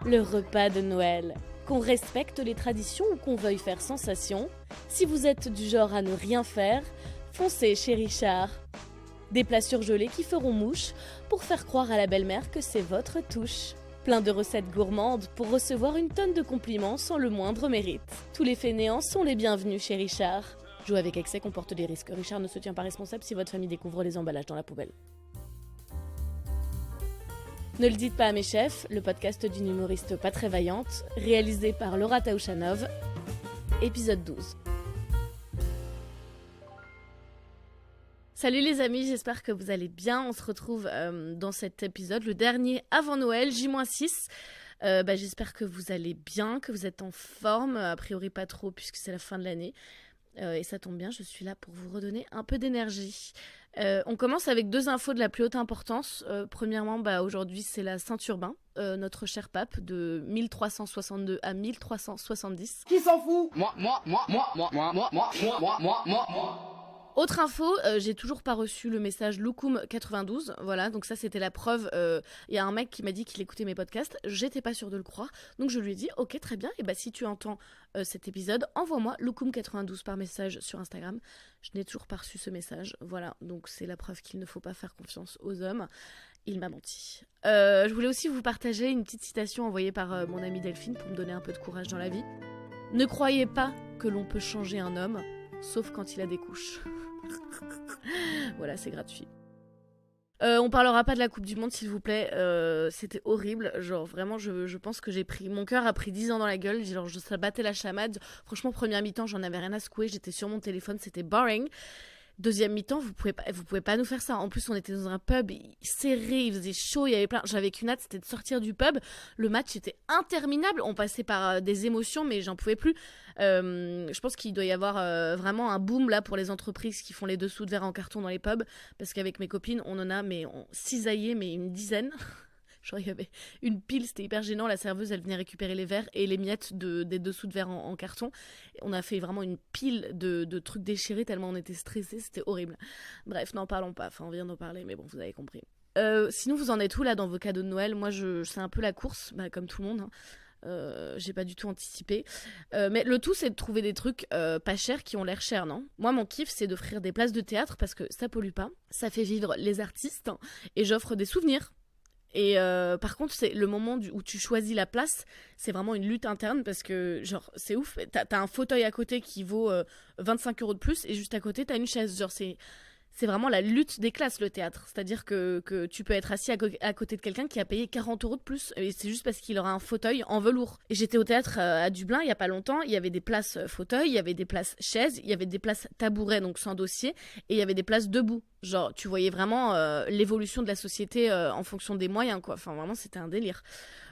le repas de Noël. Qu'on respecte les traditions ou qu'on veuille faire sensation, si vous êtes du genre à ne rien faire, foncez chez Richard. Des plats surgelés qui feront mouche pour faire croire à la belle-mère que c'est votre touche. Plein de recettes gourmandes pour recevoir une tonne de compliments sans le moindre mérite. Tous les fainéants sont les bienvenus chez Richard. Jouer avec excès comporte des risques. Richard ne se tient pas responsable si votre famille découvre les emballages dans la poubelle. Ne le dites pas à mes chefs, le podcast d'une humoriste pas très vaillante, réalisé par Laura Taouchanov, épisode 12. Salut les amis, j'espère que vous allez bien. On se retrouve dans cet épisode, le dernier avant Noël, J-6. J'espère que vous allez bien, que vous êtes en forme, a priori pas trop puisque c'est la fin de l'année. Et ça tombe bien, je suis là pour vous redonner un peu d'énergie. On commence avec 2 infos de la plus haute importance. Premièrement, aujourd'hui c'est la Saint-Urbain, notre cher pape, de 1362 à 1370. Qui s'en fout ? Moi. Autre info, j'ai toujours pas reçu le message Loukoum 92, voilà, donc ça c'était la preuve, y a un mec qui m'a dit qu'il écoutait mes podcasts, j'étais pas sûre de le croire, donc je lui ai dit ok très bien, et si tu entends cet épisode, envoie-moi Loukoum 92 par message sur Instagram, je n'ai toujours pas reçu ce message, voilà, donc c'est la preuve qu'il ne faut pas faire confiance aux hommes, il m'a menti. Je voulais aussi vous partager une petite citation envoyée par mon amie Delphine pour me donner un peu de courage dans la vie. Ne croyez pas que l'on peut changer un homme, sauf quand il a des couches. Voilà, c'est gratuit. On parlera pas de la Coupe du Monde, s'il vous plaît. C'était horrible. Genre, vraiment, je pense que mon cœur a pris 10 ans dans la gueule. Genre, ça battait la chamade. Franchement, première mi-temps, j'en avais rien à secouer. J'étais sur mon téléphone, c'était boring. Deuxième mi-temps, vous pouvez pas nous faire ça. En plus, on était dans un pub serré, il faisait chaud, il y avait plein. J'avais qu'une hâte, c'était de sortir du pub. Le match était interminable. On passait par des émotions, mais j'en pouvais plus. Je pense qu'il doit y avoir vraiment un boom là pour les entreprises qui font les dessous de verre en carton dans les pubs, parce qu'avec mes copines, on en a cisaillé une dizaine. Genre, il y avait une pile, c'était hyper gênant. La serveuse, elle venait récupérer les verres et les miettes des dessous de verre en carton. On a fait vraiment une pile de trucs déchirés tellement on était stressés, c'était horrible. Bref, n'en parlons pas. Enfin, on vient d'en parler, mais bon, vous avez compris. Sinon, vous en êtes où là dans vos cadeaux de Noël ? Moi, c'est un peu la course, comme tout le monde. J'ai pas du tout anticipé. Mais le tout, c'est de trouver des trucs pas chers qui ont l'air chers, non ? Moi, mon kiff, c'est d'offrir des places de théâtre parce que ça pollue pas, ça fait vivre les artistes et j'offre des souvenirs. Et par contre, c'est le moment où tu choisis la place, c'est vraiment une lutte interne parce que, genre, c'est ouf. T'as un fauteuil à côté qui vaut 25 € de plus et juste à côté, t'as une chaise. Genre, c'est vraiment la lutte des classes, le théâtre. C'est-à-dire que tu peux être assis à côté de quelqu'un qui a payé 40 € de plus. Et c'est juste parce qu'il aura un fauteuil en velours. Et j'étais au théâtre à Dublin il y a pas longtemps. Il y avait des places fauteuil, il y avait des places chaises, il y avait des places tabourets, donc sans dossier, et il y avait des places debout. Genre, tu voyais vraiment l'évolution de la société en fonction des moyens, quoi. Enfin, vraiment, c'était un délire.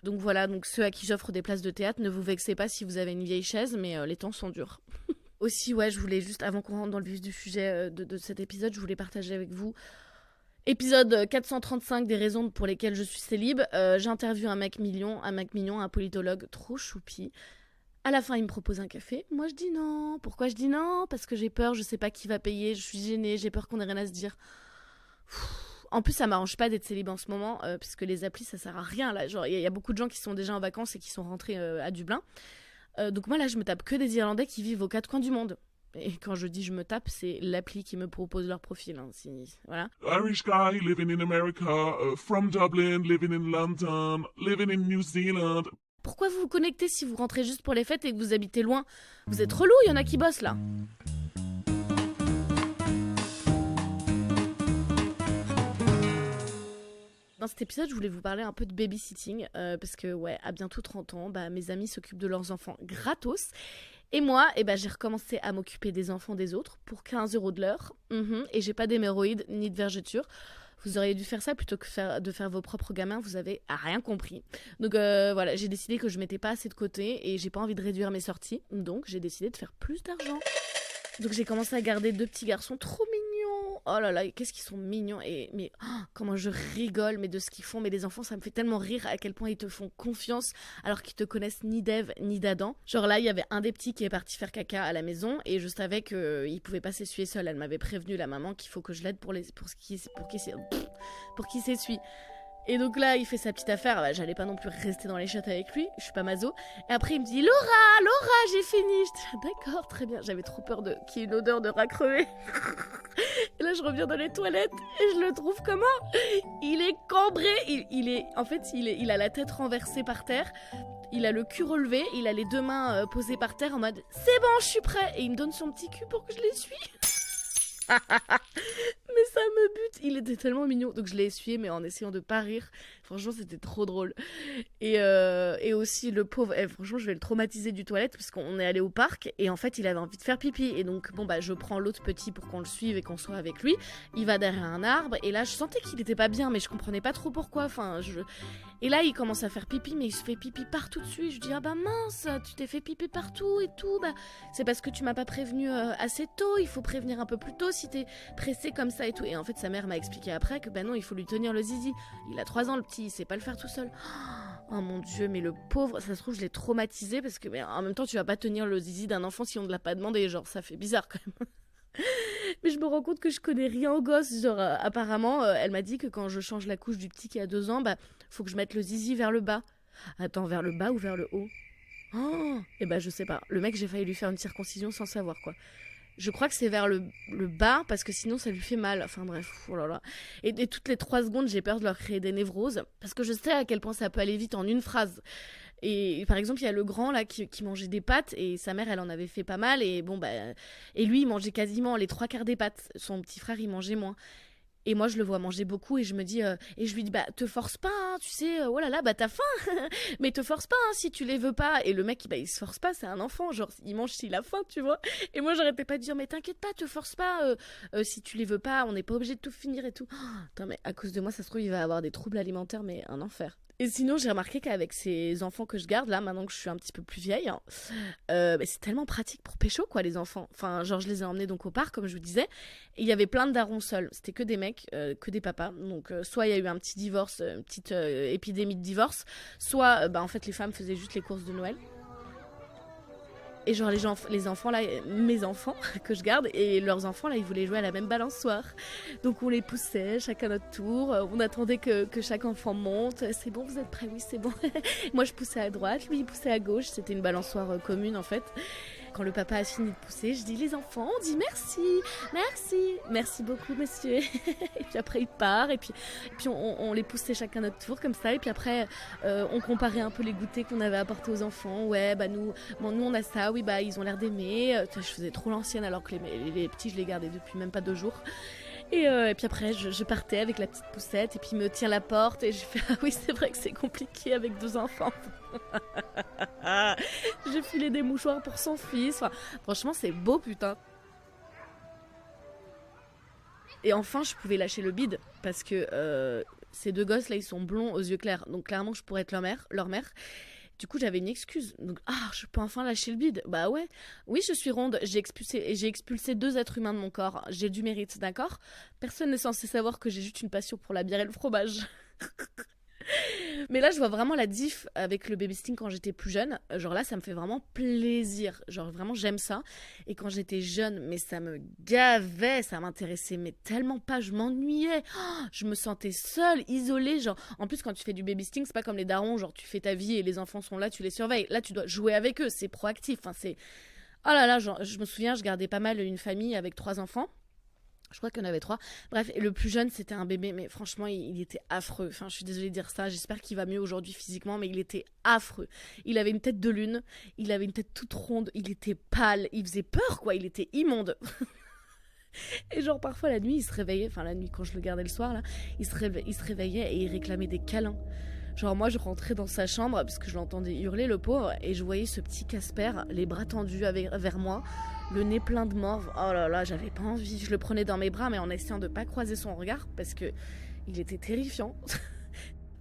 Donc voilà, donc ceux à qui j'offre des places de théâtre, ne vous vexez pas si vous avez une vieille chaise, mais les temps sont durs. Aussi, ouais, je voulais juste, avant qu'on rentre dans le vif du sujet de cet épisode, je voulais partager avec vous épisode 435 des raisons pour lesquelles je suis célib. J'interviewe un mec mignon, un politologue trop choupi. À la fin, il me propose un café. Moi, je dis non. Pourquoi je dis non ? Parce que j'ai peur, je sais pas qui va payer, je suis gênée, j'ai peur qu'on ait rien à se dire. En plus, ça m'arrange pas d'être célib en ce moment, puisque les applis, ça sert à rien, là. Genre, il y a beaucoup de gens qui sont déjà en vacances et qui sont rentrés à Dublin. Donc moi là je me tape que des Irlandais qui vivent aux 4 coins du monde. Et quand je dis je me tape, c'est l'appli qui me propose leur profil. Voilà. Irish guy living in America, from Dublin, living in London, living in New Zealand. Pourquoi vous vous connectez si vous rentrez juste pour les fêtes et que vous habitez loin ? Vous êtes relou, il y en a qui bossent là. Dans cet épisode, je voulais vous parler un peu de babysitting, parce que, ouais, à bientôt 30 ans, mes amis s'occupent de leurs enfants gratos. Et moi, j'ai recommencé à m'occuper des enfants des autres pour 15 € de l'heure. Et j'ai pas d'hémorroïdes ni de vergetures. Vous auriez dû faire ça plutôt que de faire vos propres gamins, vous avez rien compris. Donc voilà, j'ai décidé que je mettais pas assez de côté et j'ai pas envie de réduire mes sorties. Donc j'ai décidé de faire plus d'argent. Donc j'ai commencé à garder 2 petits garçons trop mignons. Oh là là, qu'est-ce qu'ils sont mignons. Mais comment je rigole de ce qu'ils font. Mais les enfants, ça me fait tellement rire à quel point ils te font confiance alors qu'ils te connaissent ni d'Ève ni d'Adam. Genre là, il y avait un des petits qui est parti faire caca à la maison et je savais qu'il pouvait pas s'essuyer seul. Elle m'avait prévenu, la maman, qu'il faut que je l'aide pour qu'il s'essuie. Et donc là, il fait sa petite affaire. Bah, j'allais pas non plus rester dans les chiottes avec lui. Je suis pas maso. Et après, il me dit Laura, j'ai fini. Je dis d'accord, très bien. J'avais trop peur qu'il y ait une odeur de rat crevé. Et là, je reviens dans les toilettes et je le trouve comment? Il est cambré. Il a la tête renversée par terre. Il a le cul relevé. Il a les deux mains posées par terre en mode c'est bon, je suis prêt. Et il me donne son petit cul pour que je l'essuie. Mais ça me bute, il était tellement mignon. Donc je l'ai essuyé, mais en essayant de pas rire. Franchement, c'était trop drôle. Et aussi, le pauvre, franchement, je vais le traumatiser du toilette parce qu'on est allé au parc et en fait, il avait envie de faire pipi. Et donc, bon, bah, je prends l'autre petit pour qu'on le suive et qu'on soit avec lui. Il va derrière un arbre et là, je sentais qu'il était pas bien, mais je comprenais pas trop pourquoi. Et là, il commence à faire pipi, mais il se fait pipi partout dessus. Et je dis, ah bah mince, tu t'es fait pipi partout et tout. Bah, c'est parce que tu m'as pas prévenu assez tôt. Il faut prévenir un peu plus tôt si t'es pressé comme ça et tout. Et en fait, sa mère m'a expliqué après que bah non, il faut lui tenir le zizi. Il a 3 ans, le petit, il sait pas le faire tout seul. Oh mon dieu, mais le pauvre, ça se trouve, je l'ai traumatisé parce que mais en même temps, tu vas pas tenir le zizi d'un enfant si on ne l'a pas demandé. Genre, ça fait bizarre quand même. Mais je me rends compte que je connais rien aux gosses. Genre, apparemment, elle m'a dit que quand je change la couche du petit qui a 2 ans, bah, faut que je mette le zizi vers le bas. Attends, vers le bas ou vers le haut? Oh, et bah, je sais pas. Le mec, j'ai failli lui faire une circoncision sans savoir, quoi. Je crois que c'est vers le bas parce que sinon ça lui fait mal. Enfin bref, oh là là. Et toutes les 3 secondes, j'ai peur de leur créer des névroses parce que je sais à quel point ça peut aller vite en une phrase. Et par exemple, il y a le grand là qui mangeait des pâtes et sa mère elle en avait fait pas mal et bon bah et lui il mangeait quasiment les 3/4 des pâtes. Son petit frère il mangeait moins. Et moi, je le vois manger beaucoup et je me dis, et je lui dis, bah, te force pas, hein, tu sais, oh là là, bah, t'as faim, mais te force pas, hein, si tu les veux pas. Et le mec, bah, il se force pas, c'est un enfant, genre, il mange s'il a faim, tu vois. Et moi, j'arrêtais pas de dire, mais t'inquiète pas, te force pas, si tu les veux pas, on n'est pas obligé de tout finir et tout. Oh, attends, mais à cause de moi, ça se trouve, il va avoir des troubles alimentaires, mais un enfer. Et sinon, j'ai remarqué qu'avec ces enfants que je garde, là, maintenant que je suis un petit peu plus vieille, hein, bah, c'est tellement pratique pour pécho, quoi, les enfants. Enfin, genre, je les ai emmenés donc au parc, comme je vous disais, et il y avait plein de darons seuls. C'était que des mecs, que des papas. Donc, soit il y a eu un petit divorce, une petite épidémie de divorce, soit, bah, en fait, les femmes faisaient juste les courses de Noël. Et genre les enfants là, mes enfants que je garde et leurs enfants là, ils voulaient jouer à la même balançoire. Donc on les poussait chacun notre tour. On attendait que chaque enfant monte. C'est bon, vous êtes prêts? Oui, c'est bon. Moi je poussais à droite, lui il poussait à gauche. C'était une balançoire commune en fait. Quand le papa a fini de pousser, je dis les enfants, on dit merci beaucoup monsieur. Et puis après il part et puis on les poussait chacun notre tour comme ça et puis après on comparait un peu les goûters qu'on avait apportés aux enfants. Ouais bah nous on a ça, oui bah ils ont l'air d'aimer. Je faisais trop l'ancienne alors que les petits je les gardais depuis même pas 2 jours. Et puis après, je partais avec la petite poussette et puis il me tient la porte et je fais ah oui, c'est vrai que c'est compliqué avec 2 enfants. J'ai filé des mouchoirs pour son fils. Enfin, franchement, c'est beau, putain. Et enfin, je pouvais lâcher le bide parce que ces 2 gosses là, ils sont blonds aux yeux clairs. Donc clairement, je pourrais être leur mère. Du coup, j'avais une excuse. Donc, je peux enfin lâcher le bide. Bah ouais. Oui, je suis ronde. J'ai expulsé 2 êtres humains de mon corps. J'ai du mérite, d'accord? Personne n'est censé savoir que j'ai juste une passion pour la bière et le fromage. Mais là, je vois vraiment la diff avec le babysitting quand j'étais plus jeune. Genre là, ça me fait vraiment plaisir. Genre vraiment, j'aime ça. Et quand j'étais jeune, mais ça me gavait, ça m'intéressait, mais tellement pas, je m'ennuyais. Oh, je me sentais seule, isolée. Genre, en plus, quand tu fais du babysitting, c'est pas comme les darons. Genre, tu fais ta vie et les enfants sont là, tu les surveilles. Là, tu dois jouer avec eux. C'est proactif. Enfin, c'est. Oh là là, genre, je me souviens, je gardais pas mal une famille avec 3 enfants. Je crois qu'il y en avait 3. Bref, et le plus jeune, c'était un bébé, mais franchement, il était affreux. Enfin, je suis désolée de dire ça. J'espère qu'il va mieux aujourd'hui physiquement, mais il était affreux. Il avait une tête de lune, il avait une tête toute ronde, il était pâle, il faisait peur, quoi. Il était immonde. Et genre, parfois, la nuit, il se réveillait, enfin, la nuit, quand je le gardais le soir, là, il se réveillait et il réclamait des câlins. Genre, moi, je rentrais dans sa chambre, parce que je l'entendais hurler, le pauvre, et je voyais ce petit Casper, les bras tendus vers moi, le nez plein de morve. Oh là là, j'avais pas envie. Je le prenais dans mes bras, mais en essayant de pas croiser son regard, parce que il était terrifiant.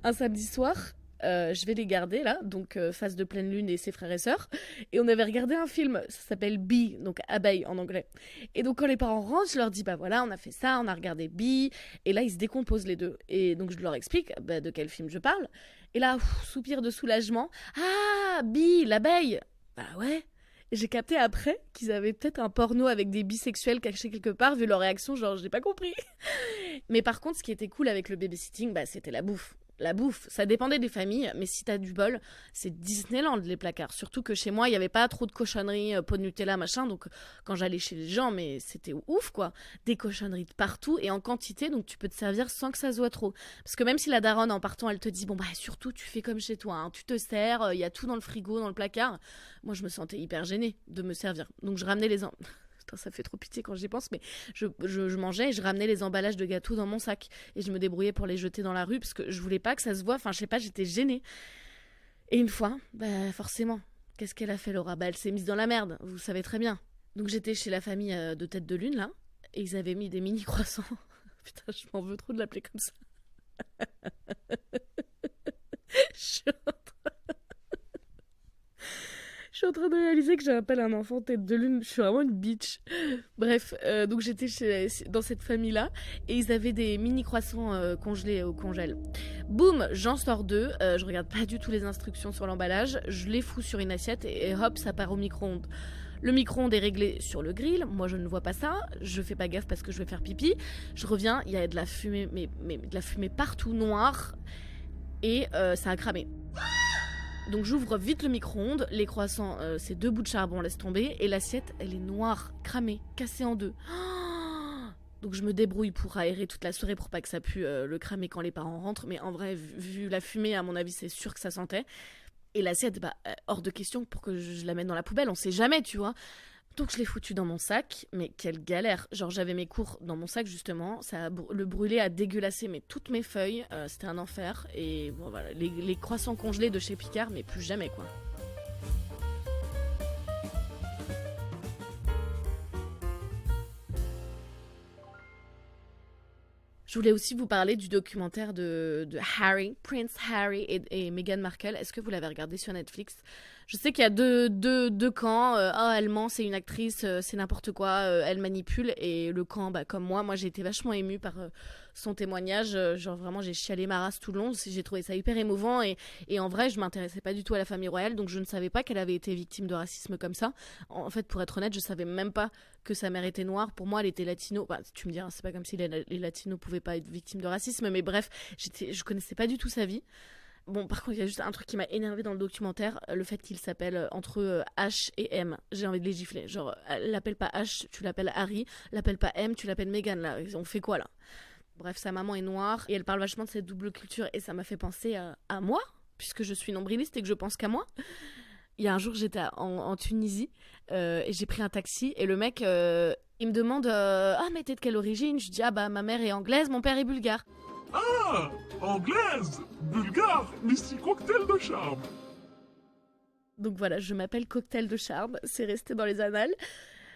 Un samedi soir, je vais les garder, là, donc Face de pleine lune et ses frères et sœurs, et on avait regardé un film, ça s'appelle Bee, donc abeille en anglais. Et donc quand les parents rentrent, je leur dis, bah voilà, on a fait ça, on a regardé Bee, et là ils se décomposent les deux. Et donc je leur explique de quel film je parle, et là, soupir de soulagement, ah, Bee, l'abeille. Bah ouais. Et j'ai capté après qu'ils avaient peut-être un porno avec des bisexuels cachés quelque part, vu leur réaction, genre j'ai pas compris. Mais par contre, ce qui était cool avec le babysitting, bah, c'était la bouffe. la bouffe. Ça dépendait des familles, mais si t'as du bol, c'est Disneyland les placards. Surtout que chez moi, il n'y avait pas trop de cochonneries, pot de Nutella, machin. Donc quand j'allais chez les gens, mais c'était ouf quoi. Des cochonneries de partout et en quantité, donc tu peux te servir sans que ça se voit trop. Parce que même si la daronne en partant, elle te dit bon bah surtout tu fais comme chez toi, hein, tu te sers, il y a tout dans le frigo, dans le placard. Moi je me sentais hyper gênée de me servir. Donc je ramenais les Putain, ça fait trop pitié quand j'y pense, mais je mangeais et je ramenais les emballages de gâteaux dans mon sac. Et je me débrouillais pour les jeter dans la rue parce que je voulais pas que ça se voie. Enfin, je sais pas, j'étais gênée. Et une fois, bah forcément, qu'est-ce qu'elle a fait, Laura? Bah elle s'est mise dans la merde, vous savez très bien. Donc j'étais chez la famille de Tête de Lune, là, et ils avaient mis des mini croissants. Putain, je m'en veux trop de l'appeler comme ça. je suis Je suis en train de réaliser que j'appelle un enfant tête de lune. Je suis vraiment une bitch. Bref, donc j'étais dans cette famille-là et ils avaient des mini croissants congelés au congèle. Boum, j'en sors deux. Je regarde pas du tout les instructions sur l'emballage. Je les fous sur une assiette et hop, ça part au micro-ondes. Le micro-ondes est réglé sur le grill. Moi, je ne vois pas ça. Je fais pas gaffe parce que je vais faire pipi. Je reviens, il y a de la fumée, mais de la fumée partout noire et ça a cramé. Donc j'ouvre vite le micro-ondes, les croissants, c'est 2 bouts de charbon, laisse tomber, et l'assiette, elle est noire, cramée, cassée en deux. Donc je me débrouille pour aérer toute la soirée pour pas que ça pue le cramer quand les parents rentrent, mais en vrai, vu la fumée, à mon avis, c'est sûr que ça sentait. Et l'assiette, bah, hors de question pour que je la mette dans la poubelle, on sait jamais, tu vois. Donc je l'ai foutu dans mon sac, mais quelle galère. Genre j'avais mes cours dans mon sac justement, le brûlé a dégueulassé toutes mes feuilles, c'était un enfer. Et bon voilà, les croissants congelés de chez Picard, mais plus jamais quoi. Je voulais aussi vous parler du documentaire de Harry, Prince Harry et Meghan Markle. Est-ce que vous l'avez regardé sur Netflix? Je sais qu'il y a deux camps. Elle ment, c'est une actrice, c'est n'importe quoi, elle manipule. Et le camp, bah, comme moi j'ai été vachement émue par son témoignage. Genre vraiment, j'ai chialé ma race tout le long. J'ai trouvé ça hyper émouvant. Et en vrai, je m'intéressais pas du tout à la famille royale, donc je ne savais pas qu'elle avait été victime de racisme comme ça. En fait, pour être honnête, je savais même pas que sa mère était noire. Pour moi, elle était latino. Bah, tu me diras, c'est pas comme si les latinos pouvaient pas être victimes de racisme. Mais bref, je connaissais pas du tout sa vie. Bon, par contre, il y a juste un truc qui m'a énervé dans le documentaire, le fait qu'il s'appelle entre H et M. J'ai envie de les gifler. Genre, l'appelle pas H, tu l'appelles Harry. L'appelle pas M, tu l'appelles Meghan, là. On fait quoi, là? Bref, sa maman est noire et elle parle vachement de cette double culture et ça m'a fait penser à moi, puisque je suis nombriliste et que je pense qu'à moi. Il y a un jour, j'étais en Tunisie et j'ai pris un taxi et le mec, il me demande ah, mais t'es de quelle origine? Je dis ah bah ma mère est anglaise, mon père est bulgare. Ah, anglaise, bulgare, Missy Cocktail de charme. Donc voilà, je m'appelle Cocktail de charme, c'est resté dans les annales.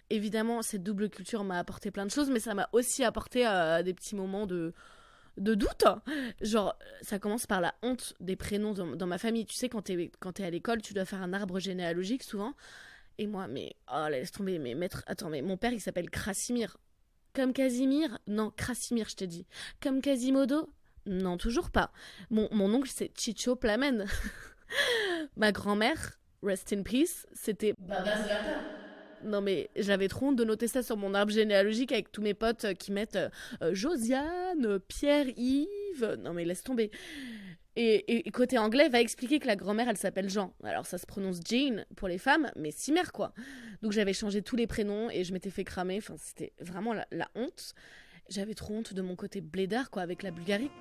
Évidemment, cette double culture m'a apporté plein de choses, mais ça m'a aussi apporté des petits moments de doute. Genre, ça commence par la honte des prénoms dans ma famille. Tu sais, quand t'es à l'école, tu dois faire un arbre généalogique souvent. Et moi, mais oh, laisse tomber, mais maître, attends, mais mon père il s'appelle Krasimir. Comme Casimir? Non, Krasimir, je te dis. Comme Quasimodo? Non, toujours pas. Mon oncle, c'est Chicho Plamen. Ma grand-mère, rest in peace, c'était Baba Zlatan. Non mais j'avais trop honte de noter ça sur mon arbre généalogique avec tous mes potes qui mettent Josiane, Pierre-Yves. Non mais laisse tomber. Et côté anglais, va expliquer que la grand-mère, elle s'appelle Jean. Alors ça se prononce Jane pour les femmes, mais Cimer quoi. Donc j'avais changé tous les prénoms et je m'étais fait cramer. Enfin, c'était vraiment la honte. J'avais trop honte de mon côté blédard quoi, avec la Bulgarie.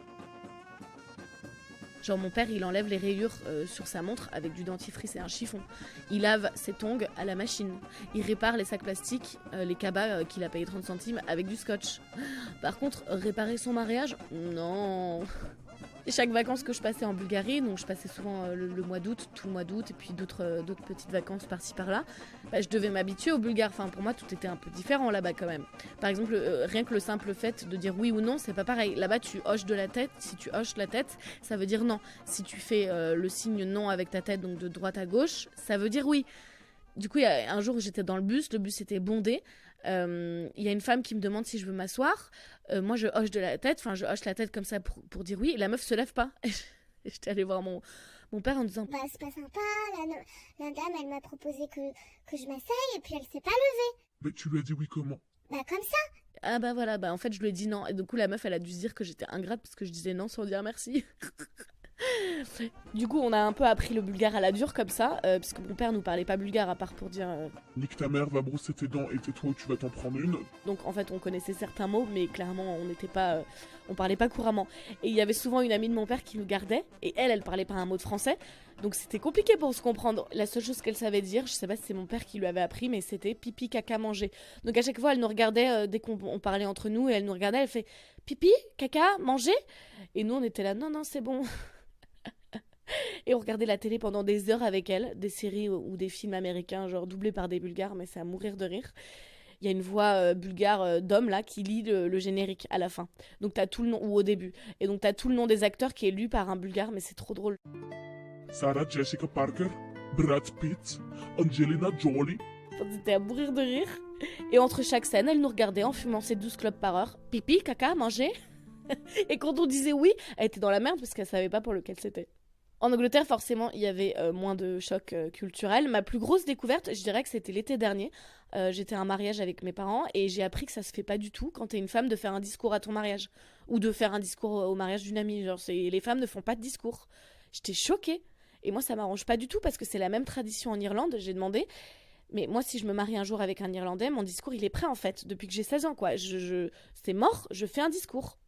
Genre mon père, il enlève les rayures sur sa montre avec du dentifrice et un chiffon. Il lave ses tongs à la machine. Il répare les sacs plastiques, les cabas qu'il a payé 30 centimes avec du scotch. Par contre, réparer son mariage? Non. Et chaque vacances que je passais en Bulgarie, donc je passais souvent le mois d'août, tout le mois d'août, et puis d'autres petites vacances par-ci par-là, bah, je devais m'habituer aux Bulgares. Enfin, pour moi, tout était un peu différent là-bas quand même. Par exemple, rien que le simple fait de dire oui ou non, c'est pas pareil. Là-bas, tu hoches de la tête. Si tu hoches la tête, ça veut dire non. Si tu fais le signe non avec ta tête, donc de droite à gauche, ça veut dire oui. Du coup, il y a un jour où j'étais dans le bus était bondé. Il y a une femme qui me demande si je veux m'asseoir. Moi, je hoche de la tête, enfin, je hoche la tête comme ça pour dire oui. Et la meuf se lève pas. Et j'étais allée voir mon père en disant bah, c'est pas sympa, la dame, elle m'a proposé que je m'asseye et puis elle s'est pas levée. Mais tu lui as dit oui comment? Bah comme ça. Ah bah voilà, bah en fait je lui ai dit non. Et du coup la meuf elle a dû se dire que j'étais ingrate parce que je disais non sans dire merci. Du coup on a un peu appris le bulgare à la dure comme ça, parce que mon père nous parlait pas bulgare à part pour dire... Nique ta mère, va brosser tes dents et tais-toi ou tu vas t'en prendre une. Donc en fait on connaissait certains mots mais clairement on n'était pas... on parlait pas couramment. Et il y avait souvent une amie de mon père qui nous gardait et elle parlait pas un mot de français. Donc c'était compliqué pour se comprendre. La seule chose qu'elle savait dire, je sais pas si c'est mon père qui lui avait appris, mais c'était pipi, caca, manger. Donc à chaque fois elle nous regardait, dès qu'on parlait entre nous, et elle nous regardait, elle fait pipi, caca, manger. Et nous on était là, non c'est bon. Et on regardait la télé pendant des heures avec elle, des séries ou des films américains, genre doublés par des bulgares, mais c'est à mourir de rire. Il y a une voix bulgare d'homme là qui lit le générique à la fin. Donc t'as tout le nom, ou au début. Et donc t'as tout le nom des acteurs qui est lu par un bulgare, mais c'est trop drôle. Sarah Jessica Parker, Brad Pitt, Angelina Jolie. Enfin, c'était à mourir de rire. Et entre chaque scène, elle nous regardait en fumant ses 12 clopes par heure. Pipi, caca, manger. Et quand on disait oui, elle était dans la merde parce qu'elle savait pas pour lequel c'était. En Angleterre, forcément, il y avait moins de chocs culturels. Ma plus grosse découverte, je dirais que c'était l'été dernier. J'étais à un mariage avec mes parents et j'ai appris que ça se fait pas du tout quand t'es une femme de faire un discours à ton mariage. Ou de faire un discours au mariage d'une amie. Genre, les femmes ne font pas de discours. J'étais choquée. Et moi, ça m'arrange pas du tout parce que c'est la même tradition en Irlande. J'ai demandé. Mais moi, si je me marie un jour avec un Irlandais, mon discours, il est prêt en fait. Depuis que j'ai 16 ans, quoi. C'est mort, je fais un discours.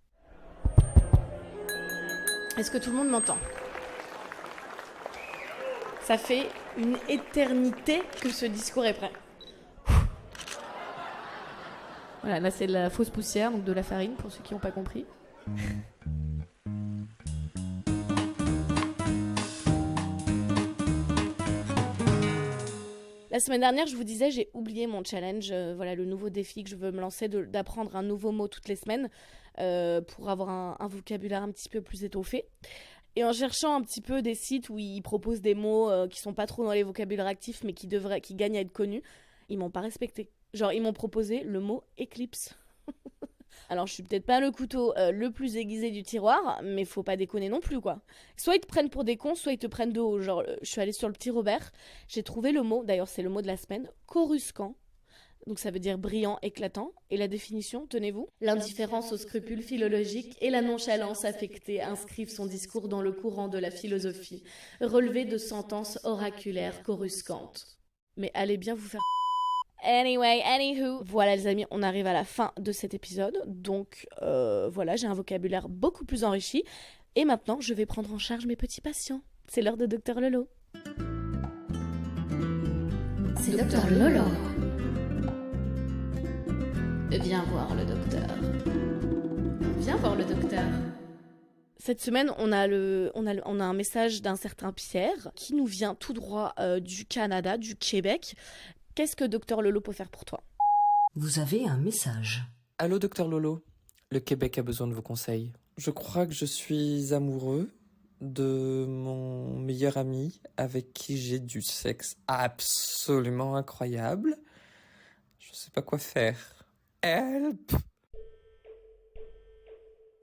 Est-ce que tout le monde m'entend ? Ça fait une éternité que ce discours est prêt. Voilà, là c'est de la fausse poussière, donc de la farine pour ceux qui n'ont pas compris. La semaine dernière, je vous disais, j'ai oublié mon challenge, voilà le nouveau défi que je veux me lancer, d'apprendre un nouveau mot toutes les semaines pour avoir un vocabulaire un petit peu plus étoffé. Et en cherchant un petit peu des sites où ils proposent des mots qui sont pas trop dans les vocabulaires actifs mais qui gagnent à être connus, ils m'ont pas respecté. Genre ils m'ont proposé le mot éclipse. Alors je suis peut-être pas le couteau le plus aiguisé du tiroir, mais faut pas déconner non plus quoi. Soit ils te prennent pour des cons, soit ils te prennent de haut. Genre je suis allée sur le petit Robert, j'ai trouvé le mot, d'ailleurs c'est le mot de la semaine, coruscant. Donc ça veut dire brillant, éclatant. Et la définition, tenez-vous ? L'indifférence aux scrupules philologiques et la nonchalance affectée inscrivent son discours dans le courant de la philosophie, relevé de sentences oraculaires coruscantes. Mais allez bien vous faire... Anyway, anywho, voilà les amis, on arrive à la fin de cet épisode. Donc voilà, j'ai un vocabulaire beaucoup plus enrichi. Et maintenant, je vais prendre en charge mes petits patients. C'est l'heure de Dr Lolo. C'est Dr Lolo. Viens voir le docteur. Viens voir le docteur. Cette semaine, on a un message d'un certain Pierre qui nous vient tout droit du Canada, du Québec. Qu'est-ce que Dr Lolo peut faire pour toi ? Vous avez un message. Allô, docteur Lolo. Le Québec a besoin de vos conseils. Je crois que je suis amoureux de mon meilleur ami avec qui j'ai du sexe absolument incroyable. Je sais pas quoi faire. Help!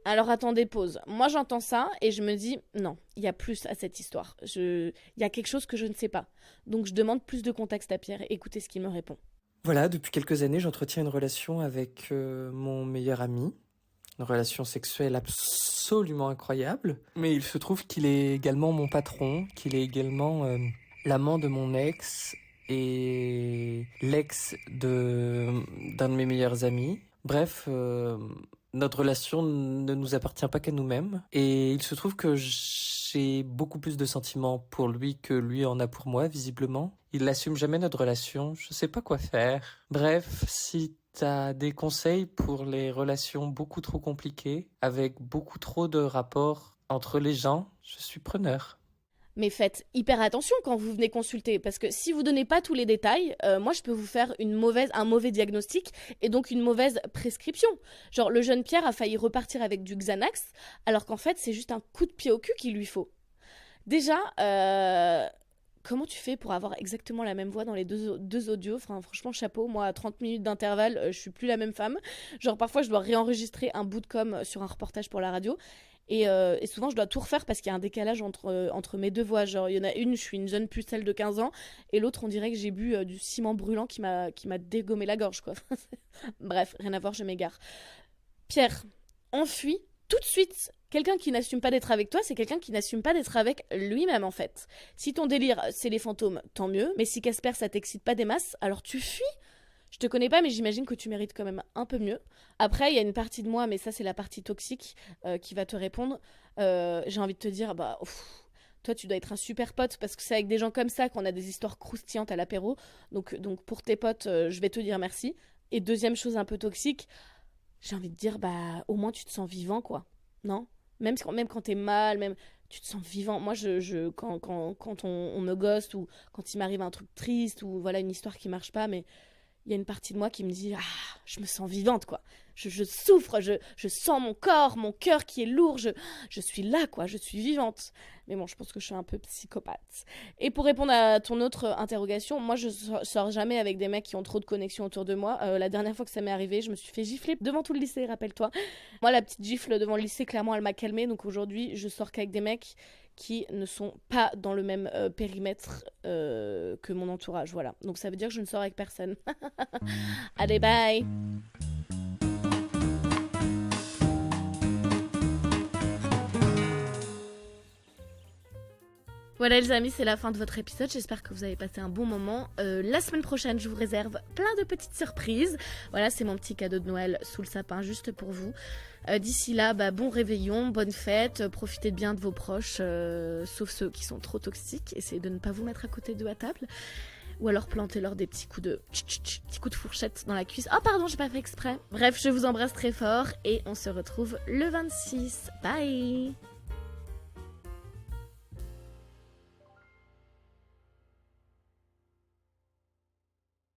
Alors attendez, pause. Moi j'entends ça et je me dis non, il y a plus à cette histoire. Il y a quelque chose que je ne sais pas. Donc je demande plus de contexte à Pierre. Écoutez ce qu'il me répond. Voilà, depuis quelques années, j'entretiens une relation avec mon meilleur ami. Une relation sexuelle absolument incroyable. Mais il se trouve qu'il est également mon patron, qu'il est également l'amant de mon ex et l'ex d'un de mes meilleurs amis. Bref, notre relation ne nous appartient pas qu'à nous-mêmes. Et il se trouve que j'ai beaucoup plus de sentiments pour lui que lui en a pour moi, visiblement. Il n'assume jamais notre relation, je sais pas quoi faire. Bref, si t'as des conseils pour les relations beaucoup trop compliquées, avec beaucoup trop de rapports entre les gens, je suis preneur. Mais faites hyper attention quand vous venez consulter, parce que si vous donnez pas tous les détails, moi je peux vous faire un mauvais diagnostic et donc une mauvaise prescription. Genre le jeune Pierre a failli repartir avec du Xanax, alors qu'en fait c'est juste un coup de pied au cul qu'il lui faut. Déjà, comment tu fais pour avoir exactement la même voix dans les deux audios ? Enfin, franchement, chapeau. Moi, à 30 minutes d'intervalle, je suis plus la même femme. Genre, parfois, je dois réenregistrer un bout de com sur un reportage pour la radio. Et souvent, je dois tout refaire parce qu'il y a un décalage entre mes deux voix. Genre, il y en a une, je suis une jeune pucelle de 15 ans, et l'autre, on dirait que j'ai bu du ciment brûlant qui m'a dégommé la gorge, quoi. Bref, rien à voir, je m'égare. Pierre, enfuis tout de suite. Quelqu'un qui n'assume pas d'être avec toi, c'est quelqu'un qui n'assume pas d'être avec lui-même, en fait. Si ton délire, c'est les fantômes, tant mieux. Mais si Casper, ça t'excite pas des masses, alors tu fuis. Je te connais pas, mais j'imagine que tu mérites quand même un peu mieux. Après, il y a une partie de moi, mais ça, c'est la partie toxique qui va te répondre. J'ai envie de te dire, toi, tu dois être un super pote parce que c'est avec des gens comme ça qu'on a des histoires croustillantes à l'apéro. Donc pour tes potes, je vais te dire merci. Et deuxième chose un peu toxique, j'ai envie de dire, au moins tu te sens vivant, quoi. Non ? Même quand t'es mal, même tu te sens vivant. Moi, quand on me ghost ou quand il m'arrive un truc triste ou voilà une histoire qui marche pas, mais il y a une partie de moi qui me dit je me sens vivante, quoi. Je souffre, je sens mon corps, mon cœur qui est lourd, je suis là, quoi, je suis vivante. Mais bon, je pense que je suis un peu psychopathe. Et pour répondre à ton autre interrogation, moi je sors jamais avec des mecs qui ont trop de connexions autour de moi. La dernière fois que ça m'est arrivé, je me suis fait gifler devant tout le lycée, rappelle-toi. Moi, la petite gifle devant le lycée, clairement, elle m'a calmée. Donc aujourd'hui, je sors qu'avec des mecs qui ne sont pas dans le même périmètre que mon entourage, voilà. Donc ça veut dire que je ne sors avec personne. Allez, bye. Voilà les amis, c'est la fin de votre épisode, j'espère que vous avez passé un bon moment. La semaine prochaine, je vous réserve plein de petites surprises. Voilà, c'est mon petit cadeau de Noël sous le sapin, juste pour vous. D'ici là, bon réveillon, bonne fête, profitez bien de vos proches, sauf ceux qui sont trop toxiques. Essayez de ne pas vous mettre à côté d'eux à table. Ou alors plantez-leur des petits coups de fourchette dans la cuisse. Oh pardon, j'ai pas fait exprès. Bref, je vous embrasse très fort et on se retrouve le 26. Bye!